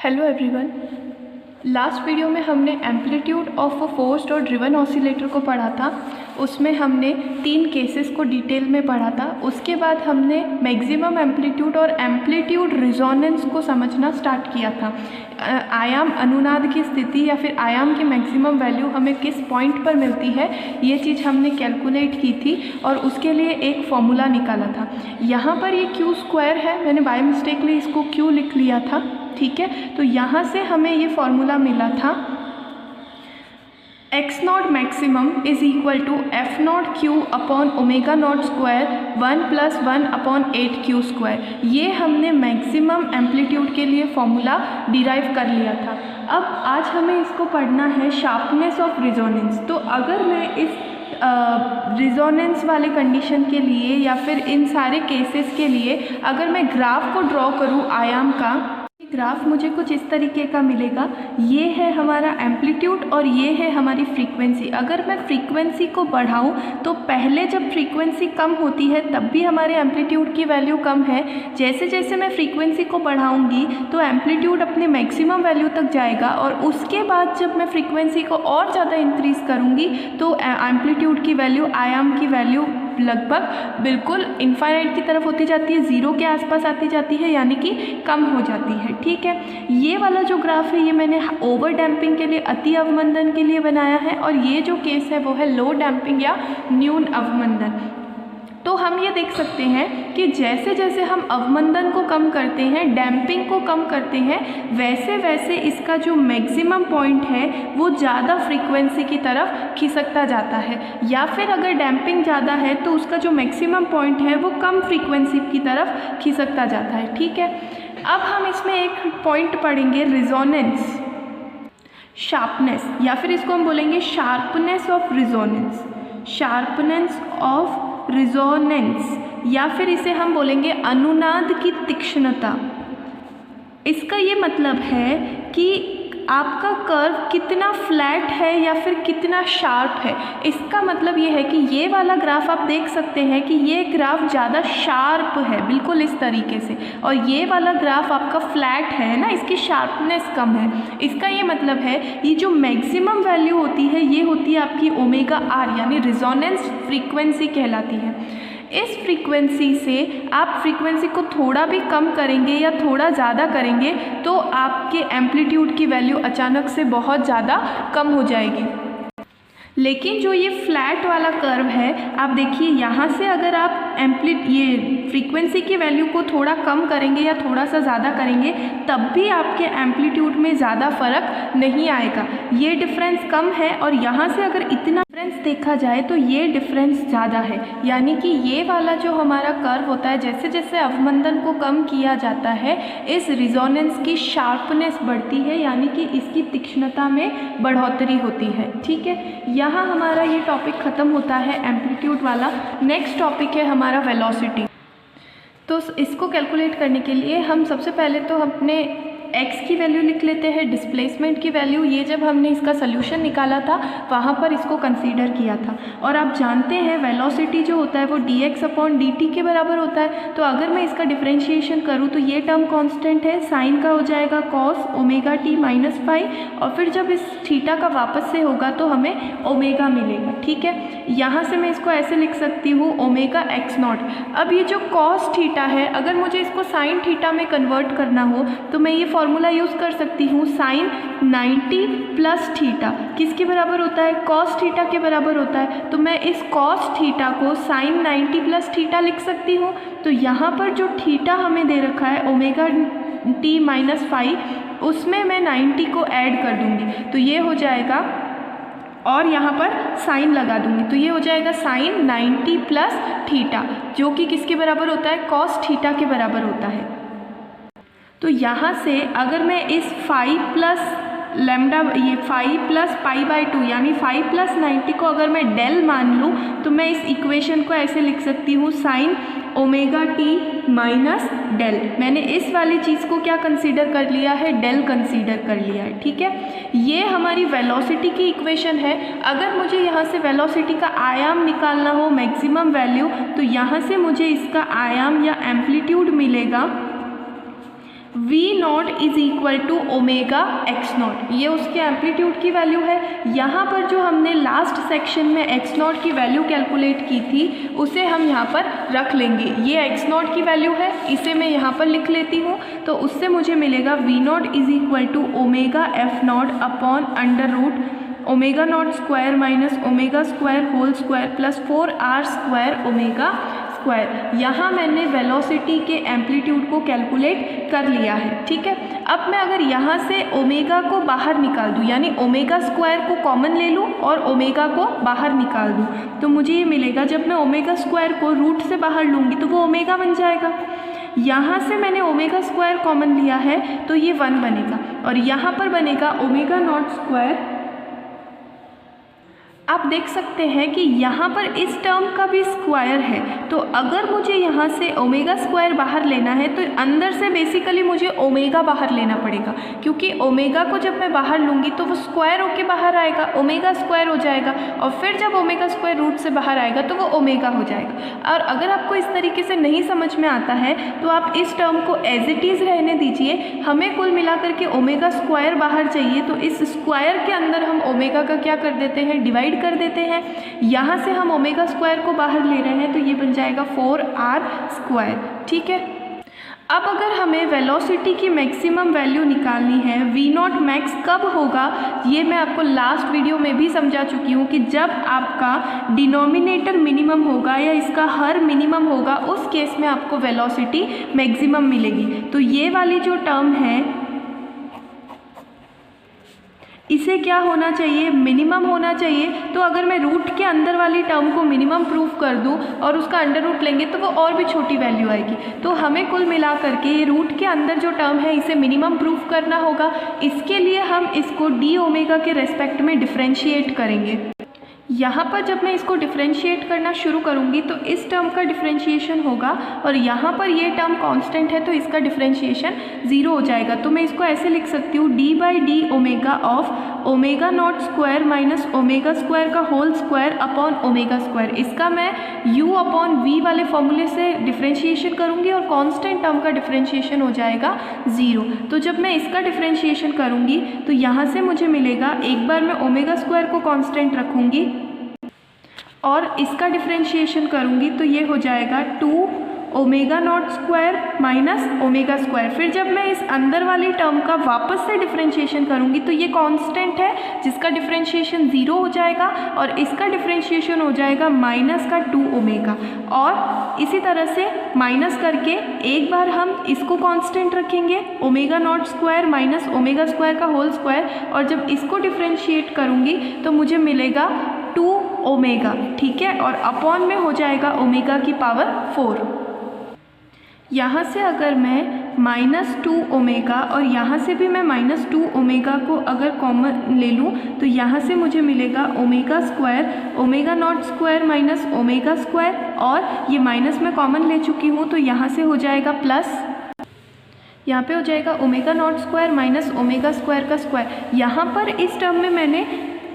Hello everyone. Last video में हमने amplitude of a forced और ड्रिवन ऑसिलेटर को पढ़ा था। उसमें हमने 3 केसेस को डिटेल में पढ़ा था। उसके बाद हमने मैक्सिमम एम्पलीट्यूड और एम्पलीट्यूड रिजोनेंस को समझना स्टार्ट किया था। आयाम अनुनाद की स्थिति या फिर आयाम की मैक्सिमम वैल्यू हमें किस पॉइंट पर मिलती है, ये चीज़ हमने कैलकुलेट की थी और उसके लिए एक फॉर्मूला निकाला था। यहाँ पर ये क्यू स्क्वायर है, मैंने बाय मिस्टेकली इसको क्यू लिख लिया था, ठीक है। तो यहाँ से हमें ये फॉर्मूला मिला था X naught maximum is equal to F naught Q upon omega naught square 1 + 1 upon 8 Q square. ये हमने मैक्सिमम एम्पलीट्यूड के लिए फॉर्मूला डिराइव कर लिया था। अब आज हमें इसको पढ़ना है शार्पनेस ऑफ रिजोनेंस। तो अगर मैं इस रिजोनेंस वाले कंडीशन के लिए या फिर इन सारे केसेस के लिए अगर मैं ग्राफ को ड्रॉ करूँ आयाम का, ग्राफ मुझे कुछ इस तरीके का मिलेगा। ये है हमारा एम्पलीट्यूड और ये है हमारी फ्रीक्वेंसी। अगर मैं फ्रीक्वेंसी को बढ़ाऊं तो पहले जब फ्रीक्वेंसी कम होती है तब भी हमारे एम्पलीट्यूड की वैल्यू कम है। जैसे जैसे मैं फ्रीक्वेंसी को बढ़ाऊंगी तो एम्पलीट्यूड अपने मैक्सिमम वैल्यू तक जाएगा और उसके बाद जब मैं फ्रीक्वेंसी को और ज़्यादा इंक्रीज़ करूँगी तो एम्पलीट्यूड की वैल्यू, आयाम की वैल्यू लगभग बिल्कुल इनफाइनाइट की तरफ होती जाती है, ज़ीरो के आसपास आती जाती है, यानी कि कम हो जाती है, ठीक है। ये वाला जो ग्राफ है ये मैंने ओवर डैम्पिंग के लिए, अति अवमंदन के लिए बनाया है और ये जो केस है वो है लो डैम्पिंग या न्यून अवमंदन। तो हम ये देख सकते हैं कि जैसे जैसे हम अवमंदन को कम करते हैं, डैम्पिंग को कम करते हैं, वैसे वैसे इसका जो मैक्सिमम पॉइंट है वो ज़्यादा फ्रीक्वेंसी की तरफ खिसकता जाता है। या फिर अगर डैम्पिंग ज़्यादा है तो उसका जो मैक्सिमम पॉइंट है वो कम फ्रीक्वेंसी की तरफ खिसकता जाता है, ठीक है। अब हम इसमें एक पॉइंट पढ़ेंगे रिजोनेंस, शार्पनेस, या फिर इसको हम बोलेंगे sharpness of resonance, sharpness of resonance, या फिर इसे हम बोलेंगे अनुनाद की तीक्ष्णता। इसका ये मतलब है कि आपका कर्व कितना फ्लैट है या फिर कितना शार्प है। इसका मतलब ये है कि ये वाला ग्राफ आप देख सकते हैं कि ये ग्राफ ज़्यादा शार्प है, बिल्कुल इस तरीके से, और ये वाला ग्राफ आपका फ्लैट है ना, इसकी शार्पनेस कम है। इसका ये मतलब है ये जो मैक्सिमम वैल्यू होती है ये होती है आपकी ओमेगा आर, यानी रिजोनेंस फ्रीक्वेंसी कहलाती है। इस फ्रीक्वेंसी से आप फ्रीक्वेंसी को थोड़ा भी कम करेंगे या थोड़ा ज़्यादा करेंगे तो आपके एम्पलीट्यूड की वैल्यू अचानक से बहुत ज़्यादा कम हो जाएगी। लेकिन जो ये फ्लैट वाला कर्व है, आप देखिए यहाँ से अगर आप ये फ्रीक्वेंसी की वैल्यू को थोड़ा कम करेंगे या थोड़ा सा ज़्यादा करेंगे तब भी आपके एम्पलीट्यूड में ज़्यादा फर्क नहीं आएगा। ये डिफरेंस कम है और यहाँ से अगर इतना डिफरेंस देखा जाए तो ये डिफरेंस ज़्यादा है, यानी कि ये वाला जो हमारा कर्व होता है, जैसे जैसे अवमंदन को कम किया जाता है इस रिजोनेंस की शार्पनेस बढ़ती है, यानी कि इसकी तीक्ष्णता में बढ़ोतरी होती है, ठीक है। यहाँ हमारा ये टॉपिक ख़त्म होता है एम्पलीट्यूड वाला। नेक्स्ट टॉपिक है हमारा वेलोसिटी। तो इसको कैलकुलेट करने के लिए हम सबसे पहले तो अपने x की वैल्यू लिख लेते हैं, डिस्प्लेसमेंट की वैल्यू। ये जब हमने इसका सोल्यूशन निकाला था वहाँ पर इसको कंसीडर किया था। और आप जानते हैं वेलोसिटी जो होता है वो dx/dt के बराबर होता है। तो अगर मैं इसका डिफरेंशिएशन करूँ तो ये टर्म कांस्टेंट है, साइन का हो जाएगा cos ωt माइनस फाई, और फिर जब इस थीटा का वापस से होगा तो हमें ओमेगा मिलेगा, ठीक है। यहाँ से मैं इसको ऐसे लिख सकती हूँ ओमेगा x0। अब ये जो cos थीटा है, अगर मुझे इसको साइन थीटा में कन्वर्ट करना हो तो मैं ये फॉर्मूला यूज़ कर सकती हूँ, साइन 90 प्लस थीटा किसके बराबर होता है, कॉस थीटा के बराबर होता है। तो मैं इस कॉस थीटा को साइन 90 प्लस थीटा लिख सकती हूँ। तो यहाँ पर जो थीटा हमें दे रखा है ओमेगा t माइनस फाई, उसमें मैं 90 को ऐड कर दूँगी तो ये हो जाएगा, और यहाँ पर साइन लगा दूंगी तो ये हो जाएगा साइन 90 प्लस थीटा, जो कि किसके बराबर होता है, कॉस थीटा के बराबर होता है। तो यहाँ से अगर मैं इस फाई प्लस लैम्डा, ये फाई प्लस पाई बाई 2 यानी फाई प्लस 90 को अगर मैं डेल मान लूँ तो मैं इस इक्वेशन को ऐसे लिख सकती हूँ, sine omega T minus del. मैंने इस वाली चीज़ को क्या कंसीडर कर लिया है, डेल कंसीडर कर लिया है, ठीक है। ये हमारी वेलोसिटी की इक्वेशन है। अगर मुझे यहाँ से वेलोसिटी का आयाम निकालना हो, मैक्सिमम वैल्यू, तो यहाँ से मुझे इसका आयाम या एम्पलीट्यूड मिलेगा V naught is equal to omega X naught, ये उसके एम्पलीट्यूड की वैल्यू है। यहाँ पर जो हमने लास्ट सेक्शन में एक्स नॉट की वैल्यू कैलकुलेट की थी उसे हम यहाँ पर रख लेंगे। ये एक्स नॉट की वैल्यू है, इसे मैं यहाँ पर लिख लेती हूँ। तो उससे मुझे मिलेगा V naught is equal to omega F naught upon under root omega naught square minus omega square whole square plus 4r square omega square. यहाँ मैंने वेलोसिटी के एम्पलीट्यूड को कैलकुलेट कर लिया है, ठीक है। अब मैं अगर यहाँ से ओमेगा को बाहर निकाल दूँ, यानी ओमेगा स्क्वायर को कॉमन ले लूँ और ओमेगा को बाहर निकाल दूँ, तो मुझे ये मिलेगा, जब मैं ओमेगा स्क्वायर को रूट से बाहर लूँगी तो वो ओमेगा बन जाएगा। यहाँ से मैंने ओमेगा स्क्वायर कॉमन लिया है तो ये 1 बनेगा और यहाँ पर बनेगा ओमेगा नॉट स्क्वायर। आप देख सकते हैं कि यहाँ पर इस टर्म का भी स्क्वायर है, तो अगर मुझे यहाँ से ओमेगा स्क्वायर बाहर लेना है तो अंदर से बेसिकली मुझे ओमेगा बाहर लेना पड़ेगा, क्योंकि ओमेगा को जब मैं बाहर लूँगी तो वो स्क्वायर होके बाहर आएगा, ओमेगा स्क्वायर हो जाएगा और फिर जब ओमेगा स्क्वायर रूट से बाहर आएगा तो वो ओमेगा हो जाएगा। और अगर आपको इस तरीके से नहीं समझ में आता है तो आप इस टर्म को एज इट इज़ रहने दीजिए। हमें कुल मिलाकर के ओमेगा स्क्वायर बाहर चाहिए, तो इस स्क्वायर के अंदर हम ओमेगा का क्या कर देते हैं, डिवाइड कर देते हैं। यहाँ से हम ओमेगा स्क्वायर को बाहर ले रहे हैं तो ये बन जाएगा 4r स्क्वायर, ठीक है। अब अगर हमें वेलोसिटी की मैक्सिमम वैल्यू निकालनी है, V नॉट मैक्स कब होगा, ये मैं आपको लास्ट वीडियो में भी समझा चुकी हूँ कि जब आपका डिनोमिनेटर मिनिमम होगा या इसका हर मिनिमम होगा, उस केस में आपको वेलोसिटी मैक्सिमम मिलेगी। तो ये वाली जो टर्म है इसे क्या होना चाहिए, मिनिमम होना चाहिए। तो अगर मैं रूट के अंदर वाली टर्म को मिनिमम प्रूव कर दूं और उसका अंडर रूट लेंगे तो वो और भी छोटी वैल्यू आएगी। तो हमें कुल मिला करके ये रूट के अंदर जो टर्म है इसे मिनिमम प्रूव करना होगा। इसके लिए हम इसको डी ओमेगा के रेस्पेक्ट में डिफ्रेंशिएट करेंगे। यहाँ पर जब मैं इसको डिफ्रेंशिएट करना शुरू करूँगी तो इस टर्म का डिफ्रेंशिएशन होगा और यहाँ पर ये टर्म कांस्टेंट है तो इसका डिफ्रेंशिएशन 0 हो जाएगा। तो मैं इसको ऐसे लिख सकती हूँ, d by d omega of omega naught square minus omega square का whole square upon omega square. इसका मैं u अपॉन v वाले फॉर्मूले से डिफ्रेंशिएशन करूँगी और कांस्टेंट टर्म का डिफ्रेंशिएशन हो जाएगा 0। तो जब मैं इसका डिफ्रेंशिएशन करूँगी तो यहाँ से मुझे मिलेगा, एक बार मैं ओमेगा स्क्वायर को कांस्टेंट रखूँगी और इसका डिफ्रेंशिएशन करूँगी तो ये हो जाएगा 2 omega naught square minus omega square. फिर जब मैं इस अंदर वाली टर्म का वापस से डिफ्रेंशिएशन करूँगी तो ये कांस्टेंट है जिसका डिफ्रेंशिएशन 0 हो जाएगा और इसका डिफ्रेंशिएशन हो जाएगा माइनस का 2 ओमेगा। और इसी तरह से माइनस करके एक बार हम इसको कांस्टेंट रखेंगे, omega naught square minus omega square का होल स्क्वायर, और जब इसको डिफ्रेंशिएट करूँगी तो मुझे मिलेगा 2 ओमेगा, ठीक है। और अपॉन में हो जाएगा ओमेगा की पावर 4। यहाँ से अगर मैं -2 ओमेगा और यहाँ से भी मैं -2 ओमेगा को अगर कॉमन ले लूँ तो यहाँ से मुझे मिलेगा omega square, omega naught square minus omega square, और ये माइनस में कॉमन ले चुकी हूँ तो यहाँ से हो जाएगा प्लस, यहाँ पे हो जाएगा omega naught square minus omega square का स्क्वायर। यहाँ पर इस टर्म में मैंने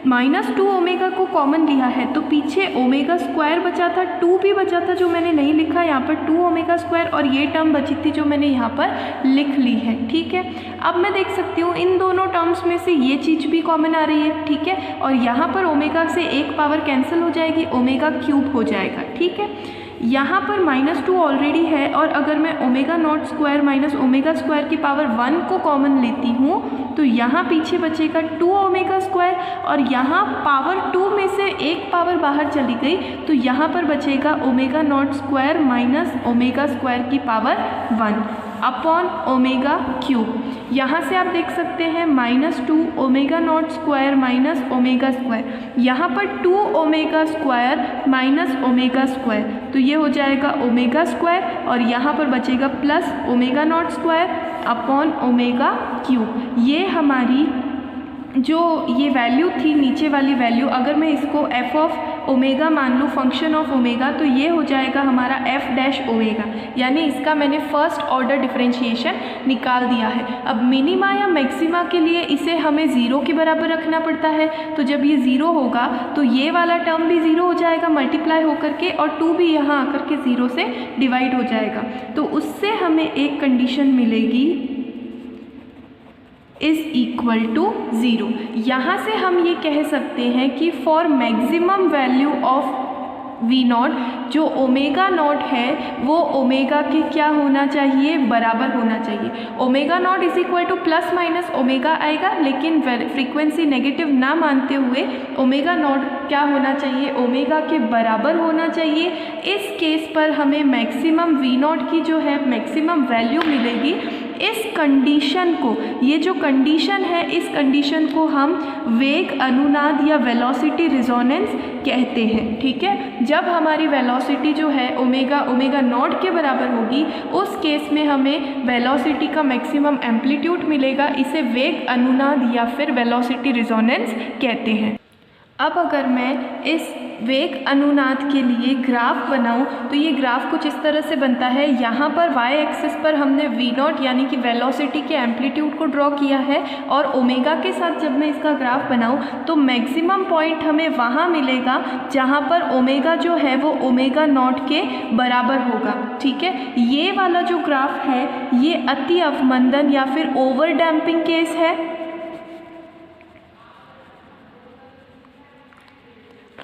-2 ओमेगा को कॉमन लिया है तो पीछे ओमेगा स्क्वायर बचा था, 2 भी बचा था जो मैंने नहीं लिखा, यहाँ पर 2 ओमेगा स्क्वायर और ये टर्म बची थी जो मैंने यहाँ पर लिख ली है, ठीक है। अब मैं देख सकती हूँ इन दोनों टर्म्स में से ये चीज़ भी कॉमन आ रही है, ठीक है। और यहाँ पर ओमेगा से एक पावर कैंसिल हो जाएगी, ओमेगा क्यूब हो जाएगा, ठीक है। यहाँ पर -2 ऑलरेडी है और अगर मैं omega naught square minus omega square की पावर 1 को कॉमन लेती हूँ तो यहाँ पीछे बचेगा 2 ओमेगा स्क्वायर, और यहाँ पावर 2 में से एक पावर बाहर चली गई तो यहाँ पर बचेगा omega naught square minus omega square की पावर 1 अपॉन ओमेगा क्यूब। यहाँ से आप देख सकते हैं -2 omega naught square minus omega square, यहाँ पर 2 omega square minus omega square, तो ये हो जाएगा ओमेगा स्क्वायर, और यहाँ पर बचेगा plus omega naught square upon omega cube. ये हमारी जो ये वैल्यू थी नीचे वाली वैल्यू, अगर मैं इसको f ऑफ ओमेगा मान लूँ, फंक्शन ऑफ ओमेगा, तो ये हो जाएगा हमारा f डैश ओमेगा, यानी इसका मैंने फर्स्ट ऑर्डर डिफरेंशिएशन निकाल दिया है। अब मिनिमा या मैक्सिमा के लिए इसे हमें 0 के बराबर रखना पड़ता है, तो जब ये 0 होगा तो ये वाला टर्म भी 0 हो जाएगा मल्टीप्लाई होकर के, और 2 भी यहाँ आकर के 0 से डिवाइड हो जाएगा। तो उससे हमें एक कंडीशन मिलेगी इज़ इक्वल टू 0। यहाँ से हम ये कह सकते हैं कि for maximum value of V naught, जो ओमेगा नॉट है वो ओमेगा के क्या होना चाहिए, बराबर होना चाहिए। Omega naught is equal two plus minus omega आएगा, लेकिन फ्रीक्वेंसी नेगेटिव ना मानते हुए ओमेगा नॉट क्या होना चाहिए, ओमेगा के बराबर होना चाहिए। इस केस पर हमें मैक्सिमम वी नॉट की जो है मैक्सिमम वैल्यू मिलेगी। इस कंडीशन को, ये जो कंडीशन है, इस कंडीशन को हम वेग अनुनाद या वेलोसिटी रिजोनेंस कहते हैं। ठीक है, जब हमारी वेलोसिटी जो है ओमेगा नॉट के बराबर होगी, उस केस में हमें वेलोसिटी का मैक्सिमम एम्पलीट्यूड मिलेगा। इसे वेग अनुनाद या फिर वेलोसिटी रिजोनेंस कहते हैं। अब अगर मैं इस वेग अनुनाद के लिए ग्राफ बनाऊं तो ये ग्राफ कुछ इस तरह से बनता है। यहाँ पर y एक्सिस पर हमने v नॉट यानी कि वेलोसिटी के एम्पलीट्यूड को ड्रॉ किया है, और ओमेगा के साथ जब मैं इसका ग्राफ बनाऊं तो मैक्सिमम पॉइंट हमें वहाँ मिलेगा जहाँ पर ओमेगा जो है वो ओमेगा नॉट के बराबर होगा। ठीक है, ये वाला जो ग्राफ है ये अति अवमंदन या फिर ओवर डैम्पिंग केस है,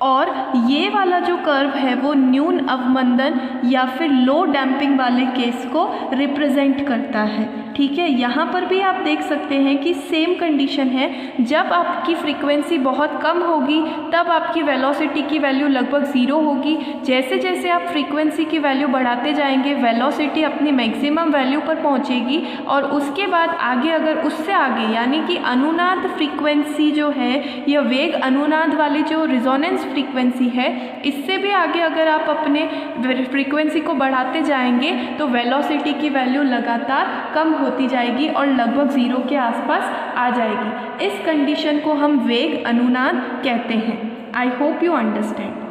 और ये वाला जो कर्व है वो न्यून अवमंदन या फिर लो डैम्पिंग वाले केस को रिप्रेजेंट करता है। ठीक है, यहाँ पर भी आप देख सकते हैं कि सेम कंडीशन है। जब आपकी फ्रीक्वेंसी बहुत कम होगी तब आपकी वेलोसिटी की वैल्यू लगभग 0 होगी। जैसे जैसे आप फ्रीक्वेंसी की वैल्यू बढ़ाते जाएंगे वेलोसिटी अपनी मैक्सिमम वैल्यू पर पहुँचेगी, और उसके बाद आगे अगर उससे आगे यानी कि अनुनाद फ्रीक्वेंसी जो है या वेग अनुनाद वाली जो रिजोनेंस फ्रीक्वेंसी है, इससे भी आगे अगर आप अपने फ्रीक्वेंसी को बढ़ाते जाएंगे तो वेलोसिटी की वैल्यू लगातार कम होती जाएगी और लगभग 0 के आसपास आ जाएगी। इस कंडीशन को हम वेग अनुनाद कहते हैं। I hope you understand.